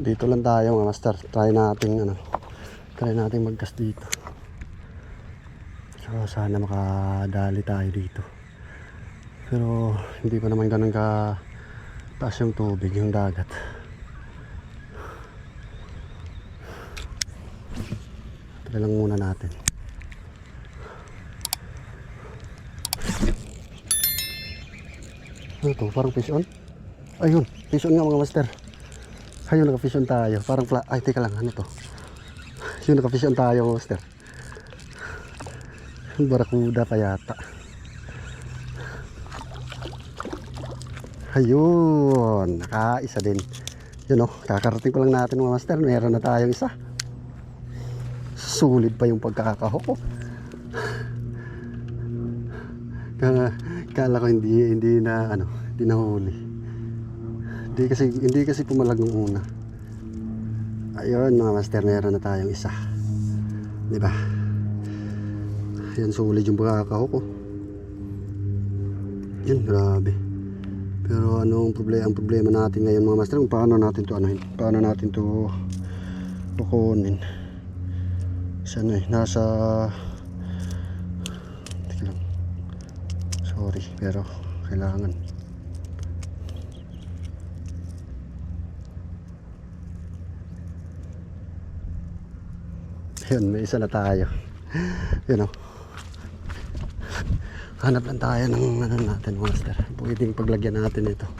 Dito lang tayo mga master. Try natin mag-cast dito. So sana makadali tayo dito. Pero hindi pa naman ganun ka taas yung tubig, yung dagat. Try lang muna natin. Ano to? Parang fish on? Ayun, fish on nga mga master. Ayun, naka-fish on tayo. Parang ay, teka lang, ano to? Yun, naka-fish on tayo mga master. Barakuda pa yata. Ayun, nakaisa din. Yun o, kakarating ko lang natin mga master. Meron na tayong isa. Sulit pa yung pagkakahok ko. Kala ko hindi na huli. Hindi kasi pumalag nung una. Ayun mga master, meron na tayong isa. 'Di ba? Yan, sulit yung pagkakahok ko. Yun, grabe. Pero ang problema natin ngayon mga master, kung paano natin to kukunin. Sana nasa teka lang. Sorry, pero kailangan. Yun, may isa na tayo. Yun o. Hanap lang tayo ng natin master. Pwedeng paglagyan natin ito.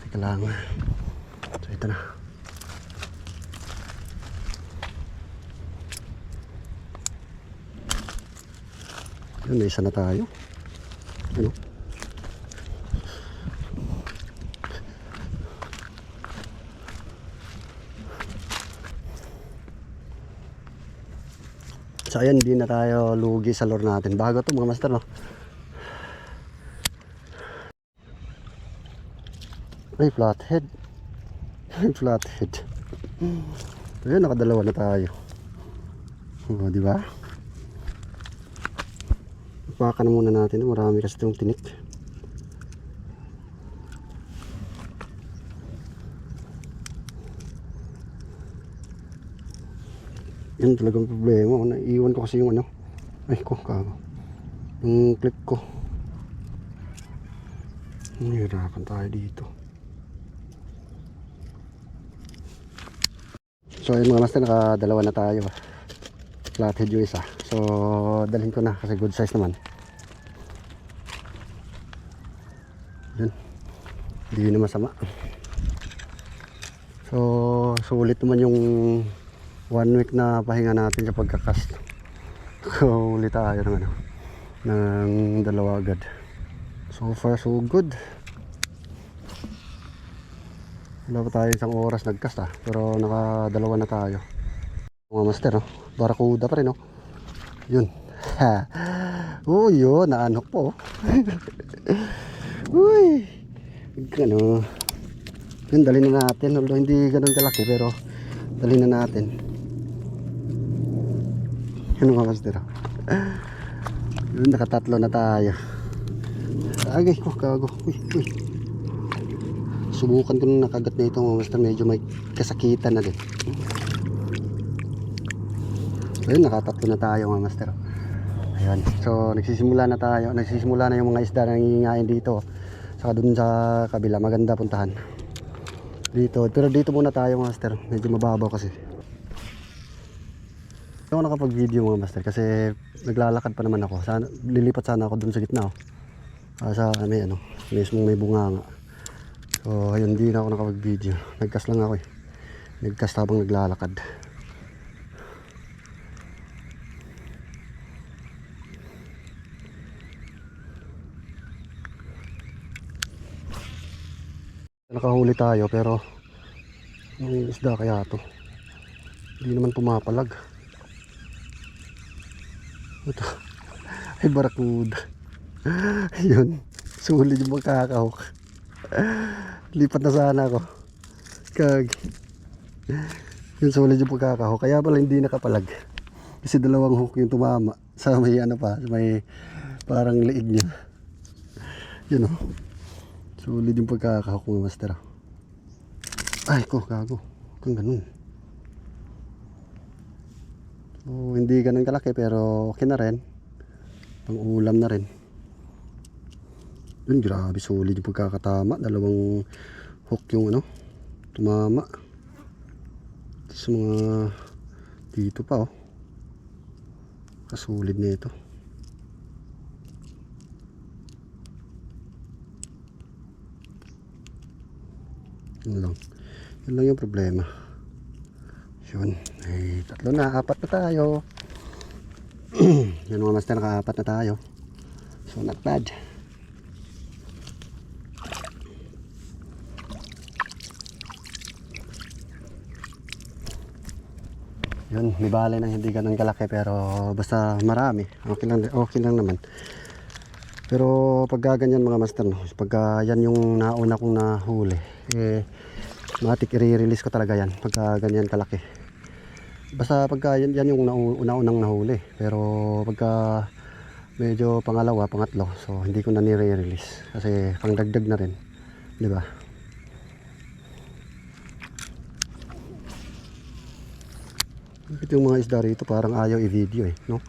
Teka lang. So ito na. Yun, may isa na tayo. Ano? So ayan, hindi na tayo lugi sa lure natin. Bago to mga master, no? Ay, flathead. Ay, flathead. Ayan, nakadalawa na tayo. O, di ba? Baka na muna natin. Marami kasi itong tinik. Yan talagang problema. Naiiwan ko kasi yung ay ko kago. Yung clip ko. Nahihirapan tayo dito. So ayun mga master, nakadalawa na tayo. Flathead yung isa. So dalhin ko na kasi good size naman. Yun. Hindi na masama. So sulit naman yung 1 week na pahinga natin sa pagkakast. Huli tayo ng dalawa agad. So far so good. Wala pa tayo isang oras nagkast pero nakadalawa na tayo. Mga master, no? Barakuda pa rin, no? Yun. Oh, yun, naanok po. Uy. Yun, dali na natin. Although hindi ganun kalaki pero dali na natin. Yun mga master. Yun, nakatatlo na tayo. Agay ko, kago. Uy. Subukan ko nung nakagat na ito mga master. Medyo may kasakitan na din. Ayun, nakatatlo na tayo mga master. Ayan. So nagsisimula na yung mga isda na nangingain dito. Saka dun sa kabila, maganda puntahan dito. Pero dito muna tayo mga master. Medyo mababaw kasi. Ako nakapag video mga master kasi naglalakad pa naman ako. Lilipat sana ako dun sa gitna sa mismong may bunganga. So ayun, hindi na ako nakapag video. Nagcast lang ako Nagcast habang naglalakad. Nakahuli tayo pero yung isda kaya to hindi naman pumapalag. Ito ay barakuda. Yun, sulit yung magkakahok. Lipat na sana ako yun, sulit yung pagkakahok. Kaya pala hindi nakapalag kasi dalawang hook yung tumama sa may may parang liig niya. Yun sulit yung pagkakahok mga master. Ay ko, gago. Kung ganun. So, hindi ganun kalaki pero okay na rin. Pang ulam na rin. Yun, grabe solid yung pagkakatama. Dalawang hook yung ano, tumama. Sa mga dito pa oh. Kasulid na ito. Yun lang. Yun lang yung problema. Yun. Ay, tatlo na. Apat na tayo. Yan mga master. Naka-apat na tayo. So not bad. Yun. May balay na hindi ganun kalaki. Pero basta marami. Okay lang naman. Pero pagka ganyan mga master, no, pagka yan yung nauna kong nahuli, matik i-release ko talaga yan pagka ganyan kalaki. Basta pagka yan yung una-unang nahuli. Pero pagka medyo pangalawa, pangatlo, so hindi ko na nire-release kasi pangdagdag na rin, di ba? Bakit yung mga isda rito parang ayaw i-video no?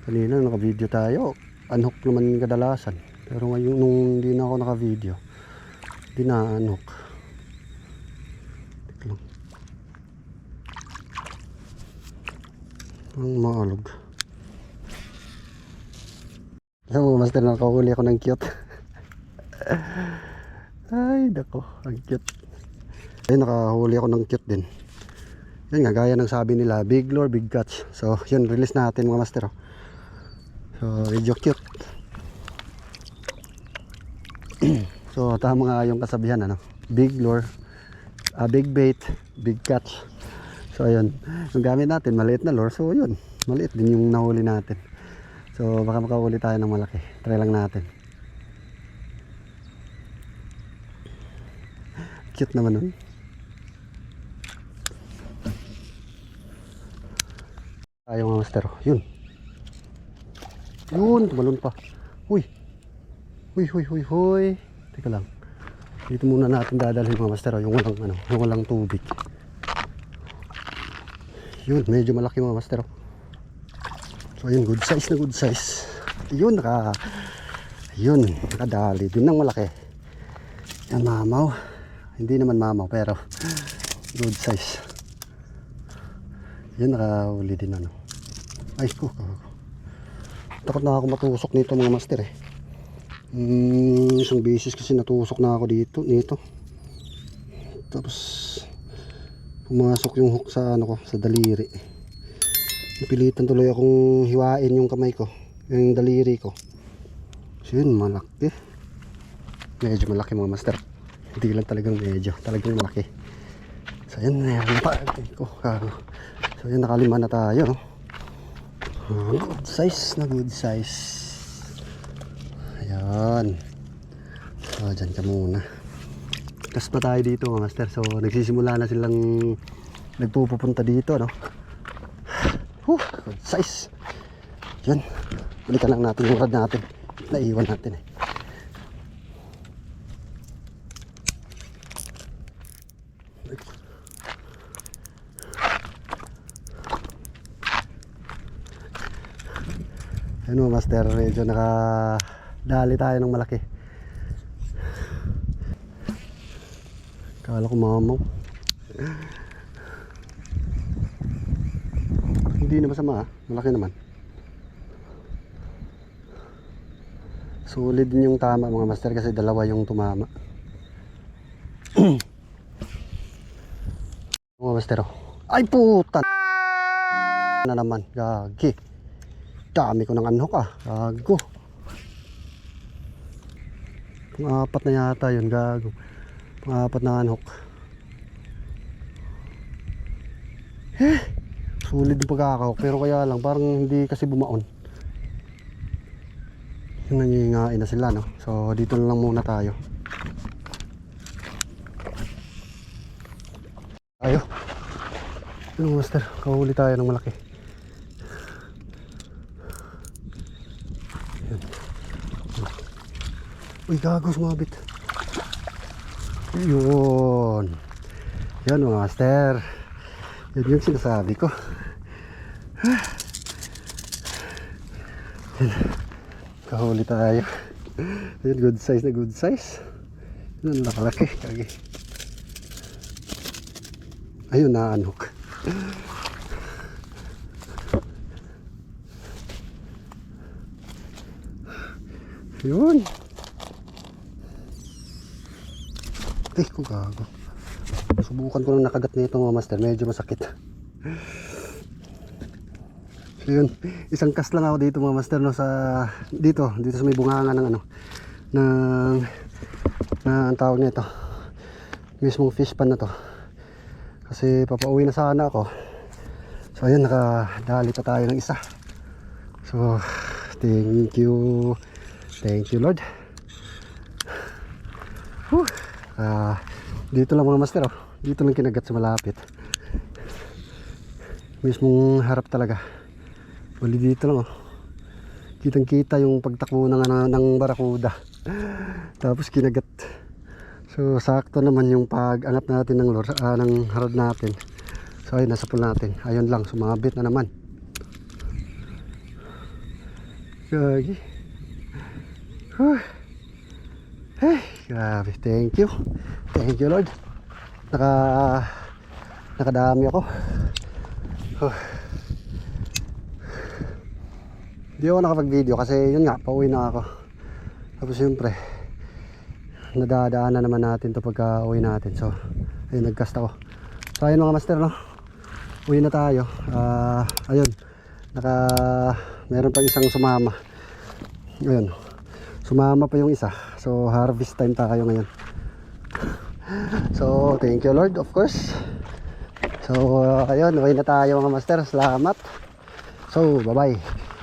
Kanina naka-video tayo. Unhook naman kadalasan. Pero ngayon nung hindi na ako naka-video, hindi na unhook. Tek lang. Ang maalog. Alam mo, master, nakahuli ako ng cute. Ay, dako. Ang cute. Ay, nakahuli ako ng cute din. Yan nga, gaya ng sabi nila, big lure, big catch. So, yun, release natin mga master. So, medyo cute. So, tama nga yung kasabihan, ano? Big lure, big bait, big catch. So, ayun. Yung gamit natin, maliit na lure. So, yun. Maliit din yung nahuli natin. So, baka makahuli tayo ng malaki. Try lang natin. Cute naman nun. Tayo mga master. Yun. Yun, tumalon pa. Huy. Huy, huy, huy, huy. Teka lang. Dito muna natin dadalhin mga master. Yung walang, ano, yung walang tubig. Yun, medyo malaki mga master. So, ayun, good size na good size. Yun, yun, nakadali din ng malaki. Yan, mamaw. Hindi naman mamaw, pero good size. Yun, nakahuli din ano. Ay, takot na ako matusok nito mga master isang beses kasi natusok na ako nito. Tapos pumasok yung hook sa ano ko, sa daliri. Napilitan tuloy akong hiwain yung kamay ko, yung daliri ko. So yun, malaki. Medyo malaki mga master. Hindi lang talagang medyo, talagang malaki. So yun, meron pa. So yun, nakalima na tayo. Good size na good size. Ayan. So dyan ka muna. Kas pa tayo dito mga master. So nagsisimula na silang nagpupunta dito, no? Good size. Yan. Balikan lang natin yung rod natin. Naiwan natin Ano master, medyo nakadali tayo ng malaki. Kala ko mamaw. Hindi na masama, malaki naman. Solid din yung tama mga master kasi dalawa yung tumama. Mga master, ay puta na naman, gagi. Dami ko ng unhook gago. Pang-apat na yata yun, gago. Pang-apat na unhook. Sulit yung pagkakahok, pero kaya lang parang hindi kasi bumaon. Nangingain na sila, no? So dito na lang muna tayo. Ayo. Yung master, kahuli tayo ng malaki. Uy, gago, sumabit. Yun. Yan mga master. Yan yung sinasabi ko. Yan. Kahuli tayo. Yan, good size na good size. Yan, nakalaki. Kagi. Ayun, naanok. Yun. Ko gago. Subukan ko ng nakagat nito mga master. Medyo masakit. So yun. Isang cast lang ako dito mga master. No, dito sa may bunganga ng ano. Ang tawag nito. Mismong fish pan na to. Kasi papauwi na sana ako. So ayun. Nakadali pa tayo ng isa. So thank you. Thank you Lord. Whew. Dito lang mga master, oh. Dito lang kinagat sa malapit. Mismong harap talaga. Bali dito lang, oh. Kitang kita yung pagtakbo ng barakuda. Tapos kinagat. So sakto naman yung pag-angat natin ng lure, ng harad natin. So ayun, nasa pool natin. Ayun lang, sumabit na naman. Gagi. Hey, grabe, thank you Lord. Nakadami ako. Hindi ako nakapag video kasi yun nga, pauwi na ako. Tapos syempre nadadaanan naman natin to pagka uwi natin. So ayun, nagcast ako. So ayun mga master, no, uwi na tayo. Ayun, meron pa isang sumama. Ayun, sumama pa yung isa. So harvest time tayo ngayon. So thank you Lord, of course. So ayun, uwi na tayo mga master. Salamat. So bye bye.